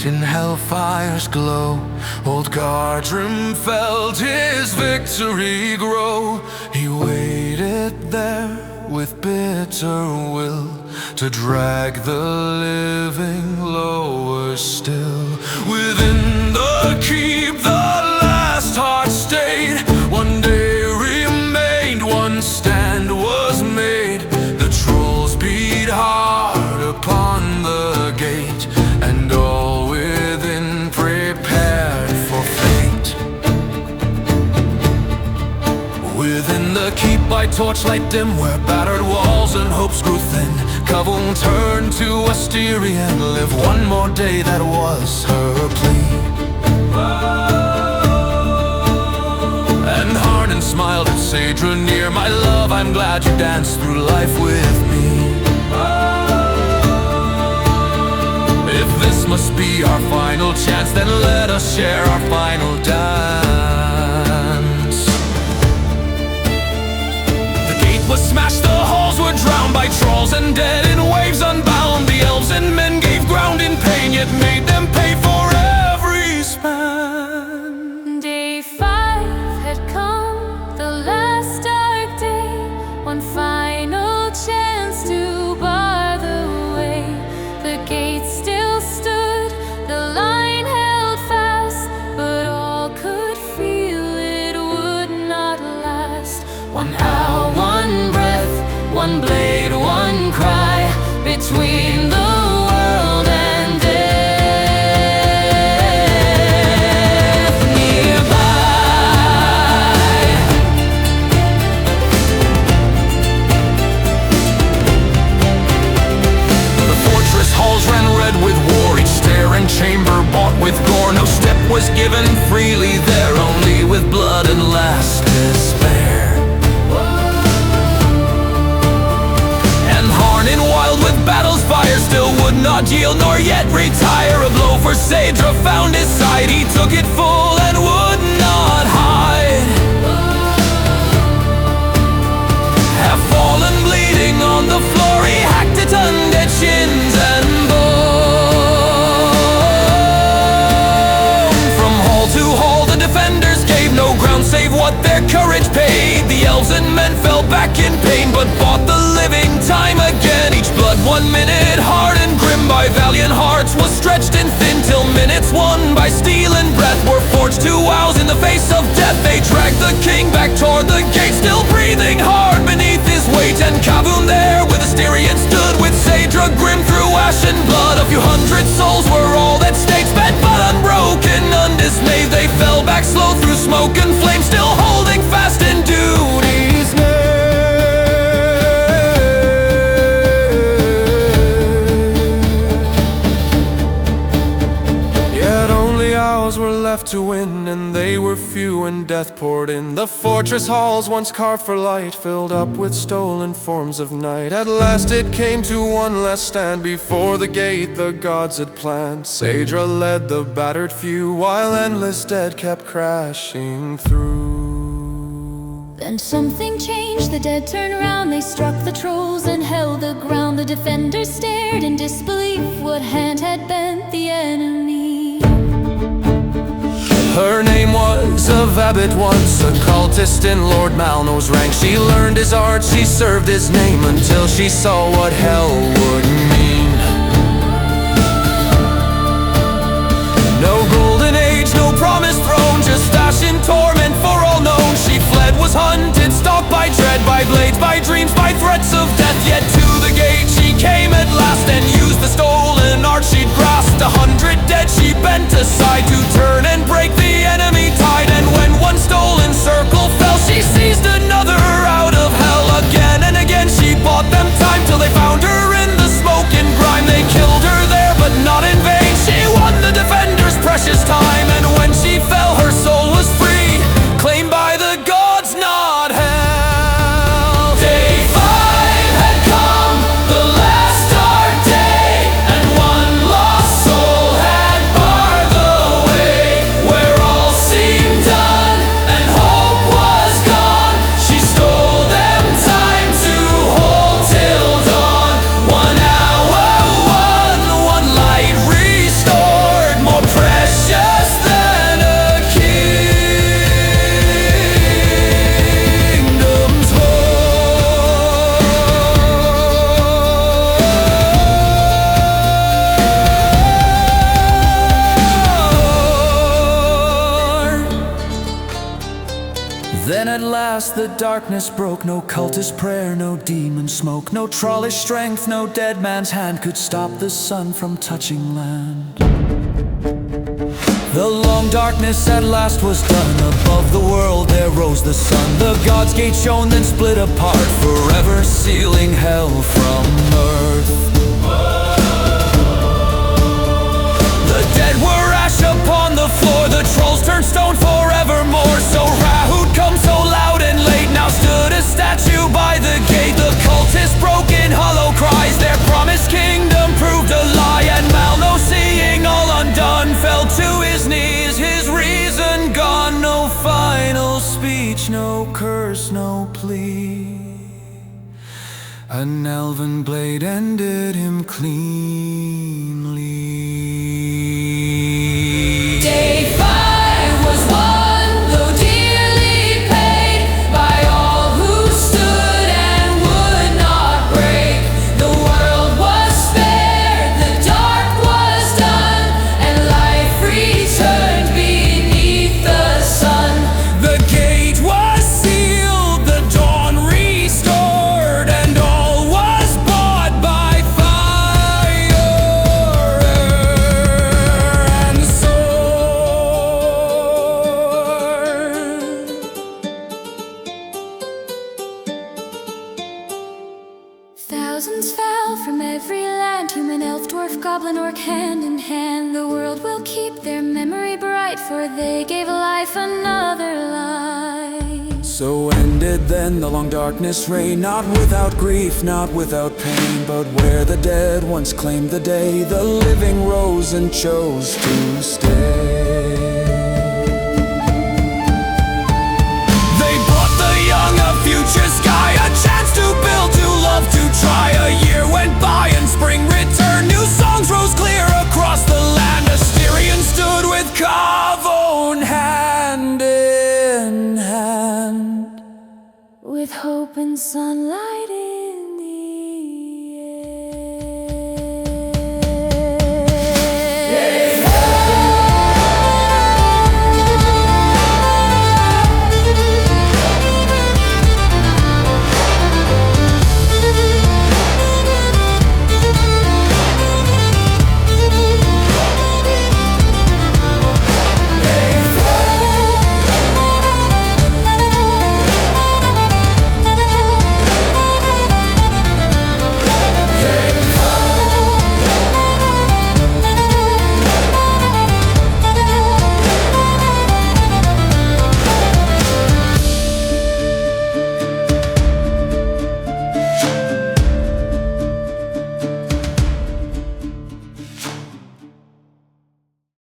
in hellfire's glow. Old Garrdrim felt his victory grow. He waited there with bitter will to drag the living lower still. Within the keep the last heart stayed. One day remained, one stand was made. The trolls beat hard upon the gate, and all within prepared for fate. Within the keep by torchlight dim, where battered walls and hopes grew thin, Kavun turned to Asterian. Live one more day, that was her plea. And Harnan smiled at Sadra near. My love, I'm glad you danced through life with me. If this must be our final chance, then let us share our final dance. The gate was smashed, the halls were drowned by trolls and dead in waves unbound. The elves and men gave ground in pain, yet made them pay for every span. Day 5 had come, the last dark day. One final chance to bar the way. The gate still stood, the line held fast, but all could feel it would not last. One hour, one breath, one blade, one cry, between the world and death nearby. The fortress halls ran red with war, each stair and chamber bought with gore. No step was given freely there, only with blood and last despair. And wild with battle's fire, still would not yield nor yet retire. A blow for Sadra found his side, he took it full and would not hide. Half fallen bleeding on the floor, he hacked at undead shins and bone. From hall to hall the defenders gave no ground save what their courage paid. The elves and men fell back in pain, but fought the living time again. Each blood 1 minute hard and grim by valiant hearts was stretched and thin, till minutes won by steel and breath were forged to wows in the face of death. They dragged the king back toward the gate, still breathing hard beneath his weight. And Kavun there with Asterian stood, with Sadra grim through ash and blood. A few hundred souls were all that stayed, spent but unbroken, undismayed. They fell back slow through smoke and flame, still holding fast in duty's name. Were left to win, and they were few, and death poured in. The fortress halls, once carved for light, filled up with stolen forms of night. At last it came to one last stand before the gate the gods had planned. Sadra led the battered few, while endless dead kept crashing through. Then something changed, the dead turned around. They struck the trolls and held the ground. The defenders stared in disbelief. What hand had bent the enemy? Her name was Avabete, once a cultist in Lord Malno's rank. She learned his art, she served his name, until she saw what hell would mean. No golden age, no promised throne, just ash in torment for all known. She fled, was hunted, stalked by dread, by blades, by dreams, by threats of death. Yet to the gate she came at last, and used the stolen art she'd grasped. 100 dead she bent aside, to turn and break the enemy tide. And when one stolen circle fell, she seized another out of hell. Again and again she bought them time, till they found her in the smoke Then at last the darkness broke. No cultist prayer, no demon smoke, no trollish strength, no dead man's hand could stop the sun from touching land. The long darkness at last was done. Above the world there rose the sun. The God's gate shone, then split apart, forever sealing hell from earth. The dead were ash upon the floor. The trolls turned stone forevermore. So Rahud come so loud and late, now stood a statue by the gate. The cultists broke in hollow cries. Their promised kingdom proved a lie. And Malno, seeing all undone, fell to his knees, his reason gone. No final speech, no curse, no plea. An elven blade ended him cleanly. Day 5 was won, though dearly paid, by all who stood and would not break. The world was spared, the dark was done, and life returned beneath the sun. The gate was sealed, the dawn restored, and all was bought by fire and sword. Thousands fell from every land, human, elf, dwarf, goblin, orc, hand in hand. The world will keep their memory bright, for they gave life another life. So ended then the long darkness reign, not without grief, not without pain, but where the dead once claimed the day, the living rose and chose to stay. They brought the young a future sky, a chance to build, to love, to try. A year went by and spring returned, new songs rose clear across the land. Asterion stood with Kavon hand in hand, With hope and sunlight